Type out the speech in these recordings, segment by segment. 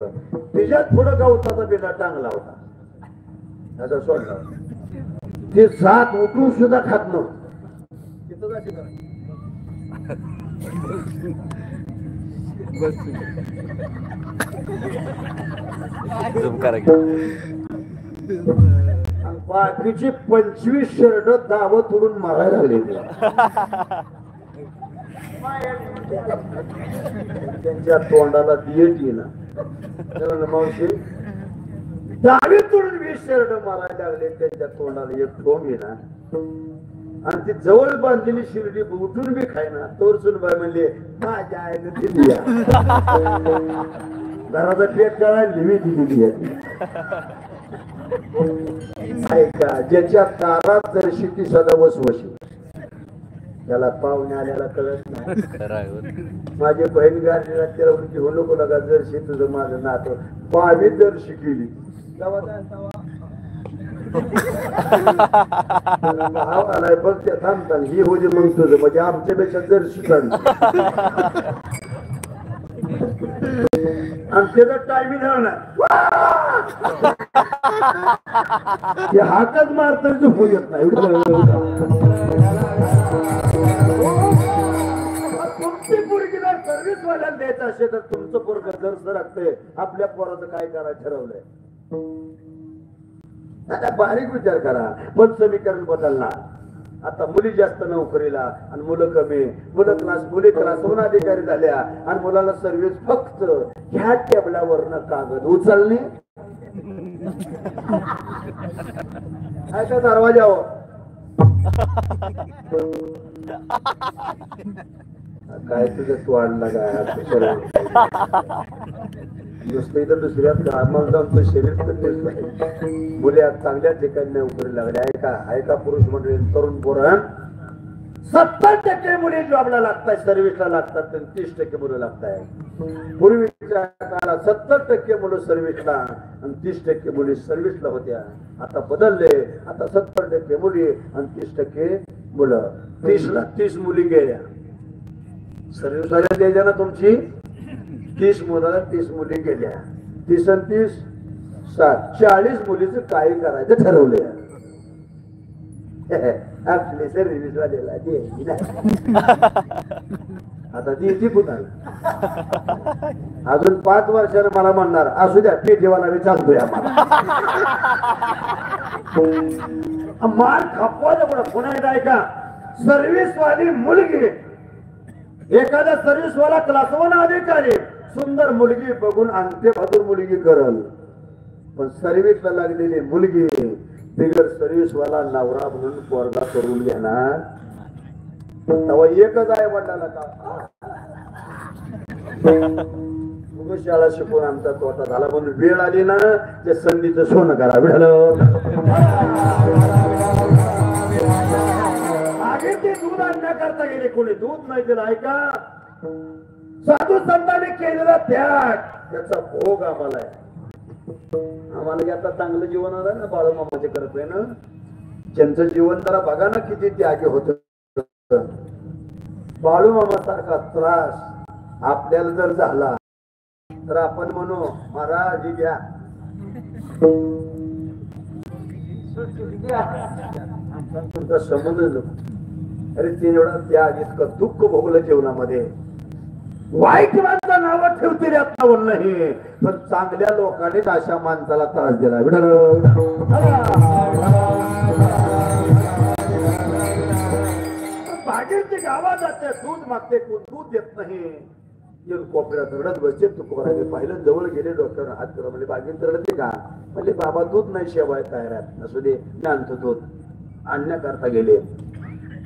तिच्यात पुढं गवताचा बिना टांगला होता. आता सोडला ते सात उठून सुद्धा खात नव्हतं. बाकीची 25 शर्ट दावत उडून मारायला लागले. त्यांच्या तोंडाला दियेच येईना. मावशी डावीतून 20 शर्ट मारायला लागले. त्यांच्या तोंडाला एक ठोंब येईना आणि ती जवळ बांधलेली शिर्डी उठून बी खायना. तोर सुनबाई म्हणले माझ्या आईने दिली घराचा पेट करायला लिवी दिलेली आहे. ऐका ज्याच्या दारात जर शिटी सदा वसवशी त्याला पाहुणे आल्याला कळत नाही. माझी बहीण गाडीला त्याला घेऊ नको नका जर तुझं माझं नातं पावी जर शिकली भाव आलाय बघ त्या थांबताना ही होती मग तुझं म्हणजे आमच्यापेक्षा जर शिकावी आणि त्याचा टायमिंग हातच मारता झोपू येत नाही. तुमची पोरगीला सर्व्हिस वाल्याला द्यायचं असेल तर तुमचं पोरग जर सरकतंय आपल्या पोराचं काय करायचं ठरवलंय. आता बारीक विचार करा. पण समीकरण बदलणार. आता मुली जास्त नोकरीला आणि मुलं कमी. मुली क्लास 1 अधिकारी झाल्या आणि मुलाला सर्व्हिस फक्त ह्या टेबलावरनं कागद उचलणे. ऐका दरवाजावर काय तुझं वाढला काय नुसतं इथं दुसऱ्या कामाला जाऊन शरीर मुली आज चांगल्या ठिकाणी नोकरी लागल्या. ऐका पुरुष मंडळी तरुण पोरण 70% मुली जॉबला लागतात सर्व्हिसला लागतात 30% मुलं लागतात. पूर्वीच्या काळात 70% मुलं सर्व्हिसला आणि 30% मुली सर्व्हिसला होत्या. आता बदलले. आता 70% मुली आणि 30% मुलं. 30 मुली गेल्या सर्व्हिस वाल्या द्यायच्या ना तुमची 30 मुलाला 30 मुली गेल्या. 30 आणि 30 40 मुलीचं काय करायचं ठरवले. आपले सर्व्हिस वाल्याला आता ती कुणाला अजून 5 वर्षाने मला म्हणणार असू द्या पेटीवाला मी चालतोय आम्हाला मार खपवायला पुन्हा एकदा ऐका. सर्व्हिस वाली मुलगी एखादा सर्व्हिस वाला क्लास 1 अधिकारी सुंदर मुलगी बघून अंत्यबहादूर मुलगी करल. पण सर्व्हिसला लागलेली मुलगी बिगर सर्व्हिस वाला नवरा म्हणून पोरगा करून घेणार. तेव्हा एकच आहे वडिलांना का शाळा शिकून आमचा तोटा झाला म्हणून वेळ आली ना ते संधीचं सोनं करा भेटलं. आगे ते दूध आणण्याकरता गेले कोणी दूध नाही दिलं. ऐका साधू संतांनी केलेला त्याग त्याचा भोग आम्हाला आहे. आम्हाला आता चांगलं जीवन आलं ना बाळूमामाचे करत आहे ना. त्यांचं जीवन जरा बघा ना किती त्यागी होत. बाळूमामा सारखा त्रास आपल्याला जर झाला तर आपण म्हणू महाराज घ्या तुमचा संबंध. अरे ते एवढा त्याग इतकं दुःख भोगलं जीवनामध्ये. वाईट माणसं नावं ठेवतील आत्तावर नाही पण चांगल्या लोकांनीच अशा माणसाला त्रास दिला. बागेची गावात जाते दूध मागते कोण दूध देत नाही. येऊन कोपऱ्यात रडत बसते. तुकोबाराने पाहिलं जवळ गेले डॉक्टर हात करा म्हणजे बागेत रडते का म्हणजे बाबा दूध नाही शेवाय तयार असू दे मी आणतो दूध आणण्याकरता गेले.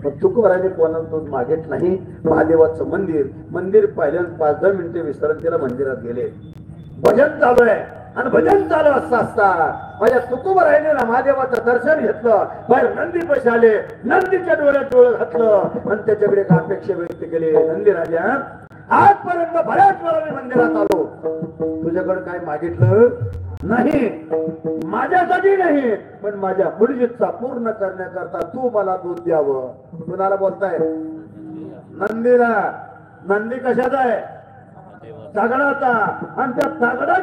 मग तुकोबाराने कोणाला दूध मागित नाही. महादेवाचं मंदिर पाहिलं 5-10 मिनिटे विश्रांतीला मंदिरात गेले. भजन चालू आहे आणि भजन चालू असता माझ्या तुकोबाराने महादेवाचं दर्शन घेतलं. बाहेर नंदी पैसे आले. नंदीच्या डोळ्यात डोळं घातलं आणि त्याच्याकडे एक अपेक्षा व्यक्त केली. नंदी राजा आजपर्यंत बऱ्याच वेळा मी मंदिरात आलो तुझ्याकडे काय मागितलं नाही. माझ्यासाठी नाही पण माझ्या मुलीचा पूर्ण करण्याकरता तू मला दूध द्यावं. कुणाला बोलताय? नंदीला. नंदी कशाचा आहे? दगडाचा. आणि त्या दगडाच्या